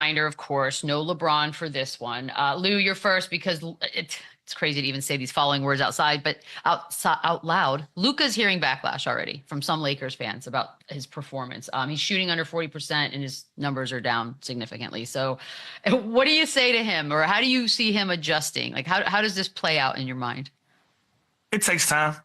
reminder, of course, no LeBron for this one. Lou, you're first because it's crazy to even say these following words but out loud. Luka's hearing backlash already from some Lakers fans about his performance. He's shooting under 40% and his numbers are down significantly. So what do you say to him, or how do you see him adjusting? Like, how does this play out in your mind? It takes time.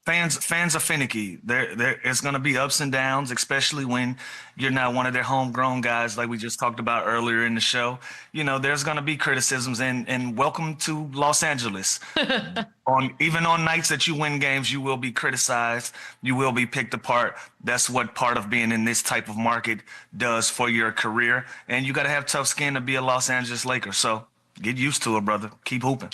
Fans are finicky. There's going to be ups and downs, especially when you're not one of their homegrown guys like we just talked about earlier in the show. You know, there's going to be criticisms, and welcome to Los Angeles. Even on nights that you win games, you will be criticized. You will be picked apart. That's what part of being in this type of market does for your career. And you got to have tough skin to be a Los Angeles Laker. So get used to it, brother. Keep hooping.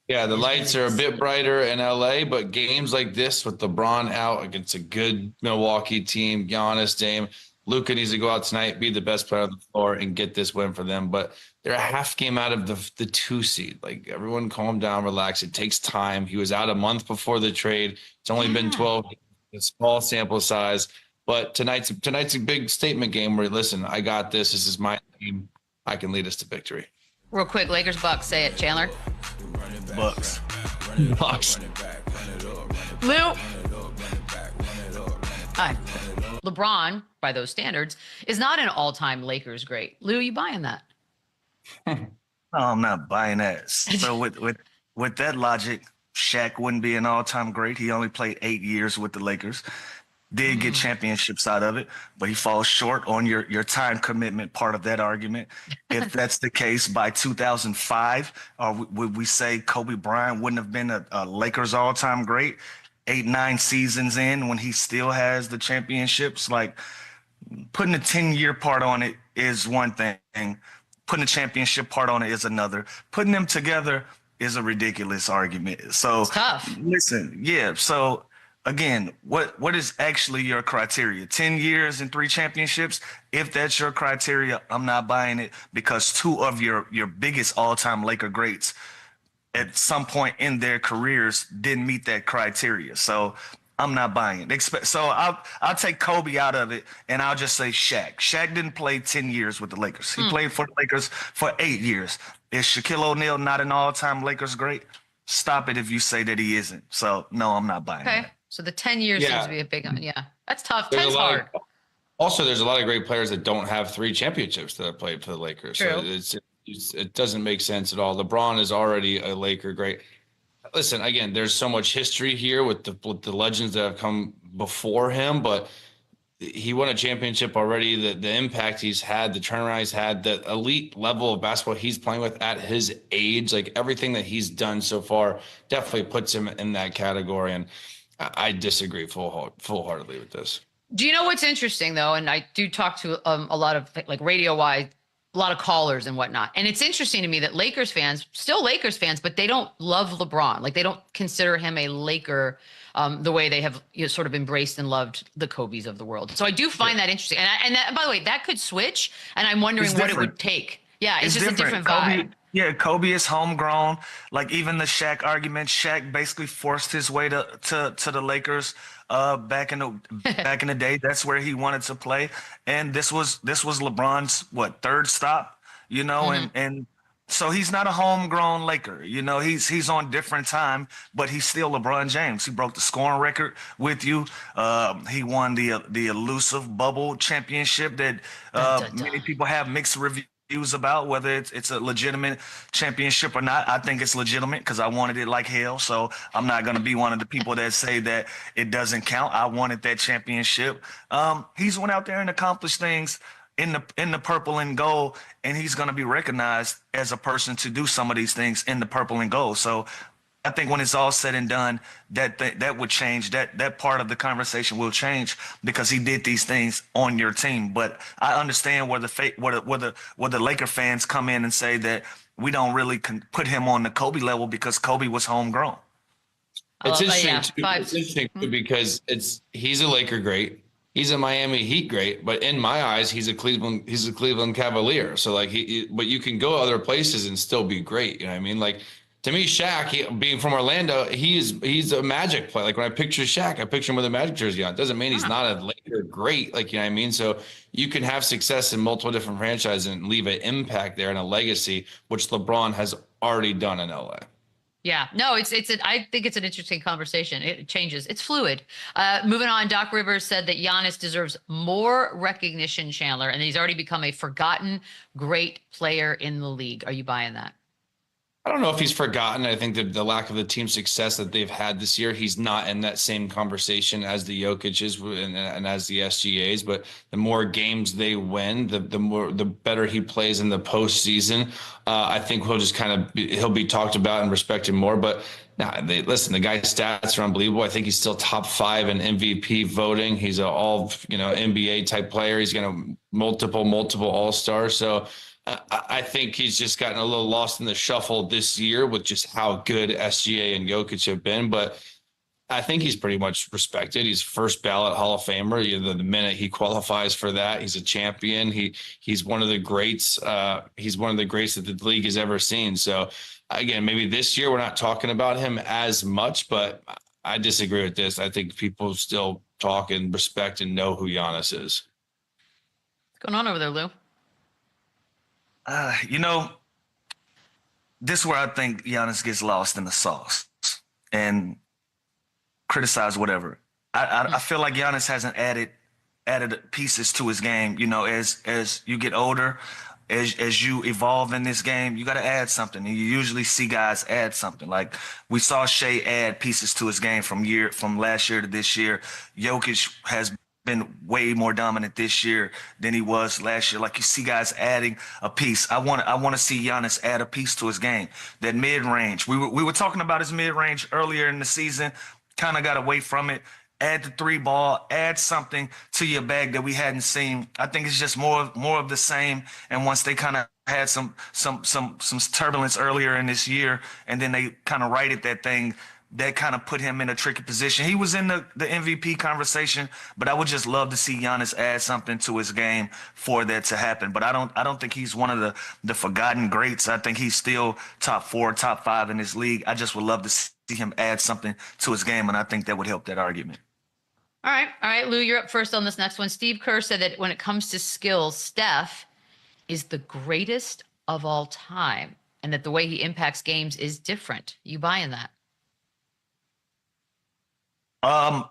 Yeah, the lights are a bit brighter in LA, but games like this with LeBron out against a good Milwaukee team, Giannis, Dame, Luka needs to go out tonight, be the best player on the floor, and get this win for them. But they're a half game out of the 2 seed. Like, everyone calm down, relax. It takes time. He was out a month before the trade. It's only been 12 games, a small sample size. But tonight's a big statement game where, listen, I got this. This is my team. I can lead us to victory. Real quick, Lakers Bucks, say it, Chandler. Bucks. Lou. LeBron, by those standards, is not an all-time Lakers great. Lou, you buying that? No, I'm not buying that. So with that logic, Shaq wouldn't be an all-time great. He only played 8 years with the Lakers. Did get championships out of it, but he falls short on your time commitment part of that argument. If that's the case, by 2005, would we say Kobe Bryant wouldn't have been a Lakers all-time great 8-9 seasons in when he still has the championships? Like, putting a 10-year part on it is one thing. Putting a championship part on it is another. Putting them together is a ridiculous argument. So it's tough. Listen, yeah, so again, what is actually your criteria? 10 years and 3 championships? If that's your criteria, I'm not buying it, because 2 of your biggest all-time Laker greats at some point in their careers didn't meet that criteria. So I'm not buying it. So I'll take Kobe out of it, and I'll just say Shaq. Shaq didn't play 10 years with the Lakers. He played for the Lakers for 8 years. Is Shaquille O'Neal not an all-time Lakers great? Stop it if you say that he isn't. So, no, I'm not buying that. So the 10 years seems to be a big one. Yeah, that's tough. 10's hard. Also, there's a lot of great players that don't have 3 championships that have played for the Lakers. True. So it doesn't make sense at all. LeBron is already a Laker great. Listen, again, there's so much history here with the legends that have come before him, but he won a championship already. The impact he's had, the turnaround he's had, the elite level of basketball he's playing with at his age, like everything that he's done so far definitely puts him in that category. And I disagree full-heartedly with this. Do you know what's interesting, though? And I do talk to a lot of, like, radio-wise, a lot of callers and whatnot. And it's interesting to me that Lakers fans, still Lakers fans, but they don't love LeBron. Like, they don't consider him a Laker the way they have sort of embraced and loved the Kobes of the world. So I do find that interesting. And that, by the way, that could switch. And I'm wondering what it would take. Yeah, it's just different. A different vibe. Yeah, Kobe is homegrown. Like, even the Shaq argument, Shaq basically forced his way to the Lakers back in the day. That's where he wanted to play. And this was LeBron's 3rd stop, and so he's not a homegrown Laker. He's on different time, but he's still LeBron James. He broke the scoring record with you. He won the elusive bubble championship that many people have mixed reviews about whether it's a legitimate championship or not. I think it's legitimate because I wanted it like hell. So I'm not going to be one of the people that say that it doesn't count. I wanted that championship. He's went out there and accomplished things in the purple and gold, and he's going to be recognized as a person to do some of these things in the purple and gold. So I think when it's all said and done, that would change. That part of the conversation will change because he did these things on your team. But I understand where the Laker fans come in and say that we don't really put him on the Kobe level because Kobe was homegrown. It's interesting too because he's a Laker great. He's a Miami Heat great, but in my eyes, he's a Cleveland Cavalier. So but you can go other places and still be great. You know what I mean? Like, to me, Shaq, being from Orlando, he's a Magic player. Like, when I picture Shaq, I picture him with a Magic jersey on. It doesn't mean he's not a Laker great. Like, you know what I mean? So you can have success in multiple different franchises and leave an impact there and a legacy, which LeBron has already done in LA. Yeah, no, I think it's an interesting conversation. It changes. It's fluid. Moving on, Doc Rivers said that Giannis deserves more recognition, Chandler, and he's already become a forgotten great player in the league. Are you buying that? I don't know if he's forgotten. I think that the lack of the team success that they've had this year, he's not in that same conversation as the Jokic's and as the SGAs. But the more games they win, the better he plays in the postseason. I think he'll be talked about and respected more. But listen, the guy's stats are unbelievable. I think he's still top 5 in MVP voting. He's an all NBA type player. He's multiple All-Stars. So I think he's just gotten a little lost in the shuffle this year with just how good SGA and Jokic have been. But I think he's pretty much respected. He's first ballot Hall of Famer. The minute he qualifies for that, he's a champion. He's one of the greats. He's one of the greats that the league has ever seen. So again, maybe this year we're not talking about him as much, but I disagree with this. I think people still talk and respect and know who Giannis is. What's going on over there, Lou? This is where I think Giannis gets lost in the sauce and criticize whatever. I feel like Giannis hasn't added pieces to his game. As you get older, as you evolve in this game, you got to add something. And you usually see guys add something. Like we saw Shea add pieces to his game from last year to this year. Jokic has been way more dominant this year than he was last year. Like you see guys adding a piece. I want to see Giannis add a piece to his game. That mid-range. We were talking about his mid-range earlier in the season. Kind of got away from it. Add the 3 ball, add something to your bag that we hadn't seen. I think it's just more of the same. And once they kind of had some turbulence earlier in this year, and then they kind of righted that thing, that kind of put him in a tricky position. He was in the MVP conversation, but I would just love to see Giannis add something to his game for that to happen. But I don't think he's one of the forgotten greats. I think he's still top 4, top 5 in this league. I just would love to see him add something to his game, and I think that would help that argument. All right, Lou, you're up first on this next one. Steve Kerr said that when it comes to skills, Steph is the greatest of all time, and that the way he impacts games is different. You buying that?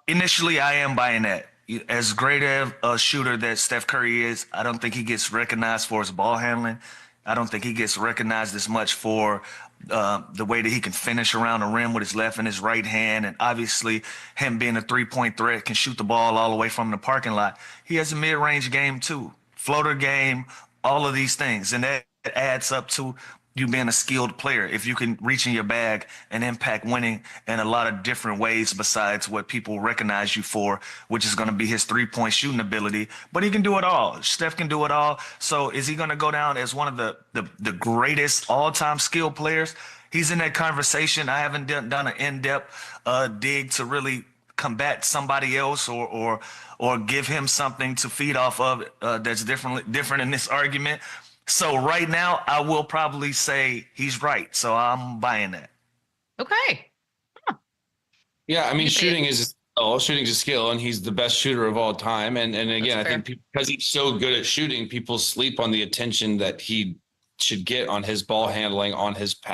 Initially, I am buying that. As great a shooter that Steph Curry is, I don't think he gets recognized for his ball handling. I don't think he gets recognized as much for the way that he can finish around the rim with his left and his right hand. And obviously, him being a 3-point threat, can shoot the ball all the way from the parking lot. He has a mid-range game, too. Floater game, all of these things. And that adds up to you being a skilled player. If you can reach in your bag and impact winning in a lot of different ways besides what people recognize you for, which is going to be his 3-point shooting ability. But he can do it all. Steph can do it all. So is he going to go down as one of the greatest all-time skilled players? He's in that conversation. I haven't done an in-depth dig to really combat somebody else or give him something to feed off of that's different in this argument. So right now, I will probably say he's right. So I'm buying that. Okay. Huh. Yeah, I mean, shooting is a skill, and he's the best shooter of all time. And again, I think because he's so good at shooting, people sleep on the attention that he should get on his ball handling, on his pass.